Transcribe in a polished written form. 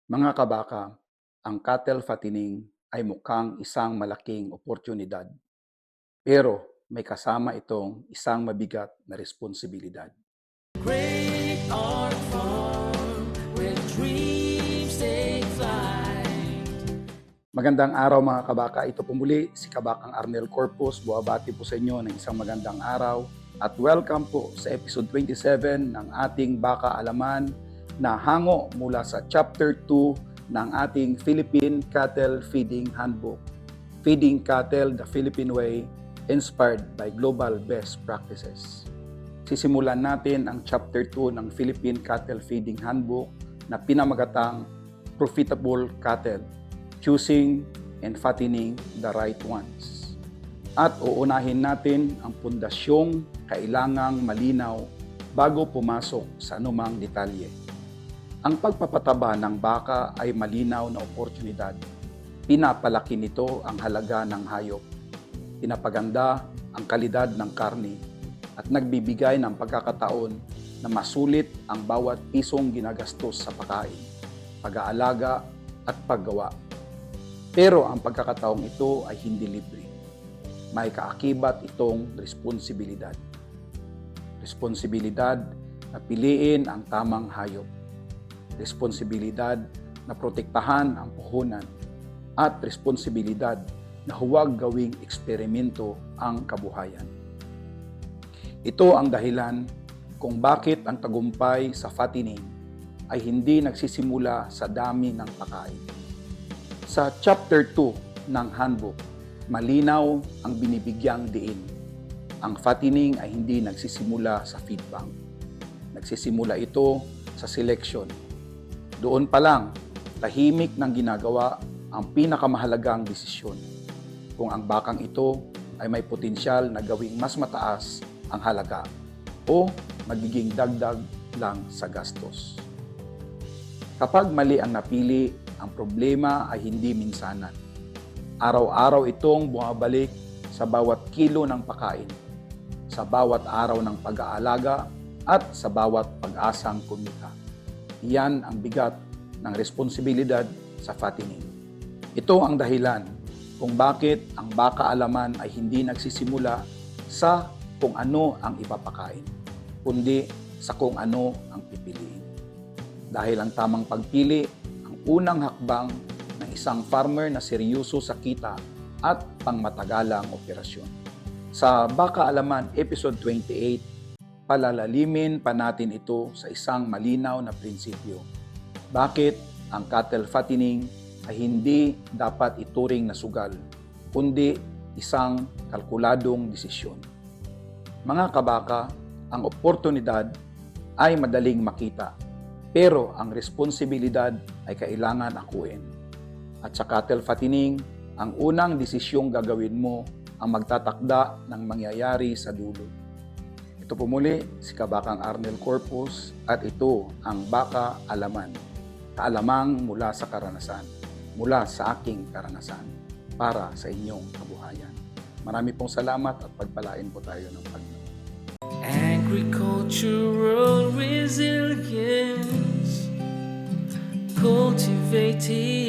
Mga kabaka, ang cattle fattening ay mukhang isang malaking oportunidad, pero may kasama itong isang mabigat na responsibilidad. Great art farm where dreams take flight. Magandang araw mga kabaka, ito po muli si Kabakang Arnel Corpus. Buwabati po sa inyo ng isang magandang araw at welcome po sa episode 27 ng ating Baka Alaman na hango mula sa chapter 2 ng ating Philippine Cattle Feeding Handbook, Feeding Cattle the Philippine Way, inspired by global best practices. Sisimulan natin ang chapter 2 ng Philippine Cattle Feeding Handbook na pinamagatang Profitable Cattle, Choosing and Fattening the Right Ones. At uunahin natin ang pundasyong kailangang malinaw bago pumasok sa anumang detalye. Ang pagpapataba ng baka ay malinaw na oportunidad. Pinapalaki nito ang halaga ng hayop. Pinapaganda ang kalidad ng karne at nagbibigay ng pagkakataon na masulit ang bawat pisong ginagastos sa pagkain, pag-aalaga at paggawa. Pero ang pagkakataong ito ay hindi libre. May kaakibat itong responsibilidad. Responsibilidad na piliin ang tamang hayop. Responsibilidad na protektahan ang puhunan at responsibilidad na huwag gawing eksperimento ang kabuhayan. Ito ang dahilan kung bakit ang tagumpay sa fattening ay hindi nagsisimula sa dami ng pagkain. Sa chapter 2 ng handbook, malinaw ang binibigyang diin. Ang fattening ay hindi nagsisimula sa feed bank. Nagsisimula ito sa selection. Doon pa lang, tahimik ng ginagawa ang pinakamahalagang desisyon. Kung ang bakang ito ay may potensyal na gawing mas mataas ang halaga o magiging dagdag lang sa gastos. Kapag mali ang napili, ang problema ay hindi minsanan. Araw-araw itong bumabalik sa bawat kilo ng pagkain, sa bawat araw ng pag-aalaga at sa bawat pag-asang kumita. Iyan ang bigat ng responsibilidad sa fattening. Ito ang dahilan kung bakit ang baka alaman ay hindi nagsisimula sa kung ano ang ipapakain, kundi sa kung ano ang pipiliin. Dahil ang tamang pagpili ang unang hakbang ng isang farmer na seryoso sa kita at pangmatagalang operasyon. Sa Baka Alaman Episode 28, palalalimin pa natin ito sa isang malinaw na prinsipyo. Bakit ang cattle fattening ay hindi dapat ituring na sugal, kundi isang kalkuladong desisyon. Mga kabaka, ang oportunidad ay madaling makita, pero ang responsibilidad ay kailangan akuin. At sa cattle fattening, ang unang desisyong gagawin mo ang magtatakda ng mangyayari sa dulo. Ito po muli si Kabakang Arnel Corpus at ito ang Baka Alaman. Kaalamang mula sa karanasan, mula sa aking karanasan, para sa inyong kabuhayan. Marami pong salamat at pagpalain po tayo ng Panginoon. Agricultural resilience, cultivating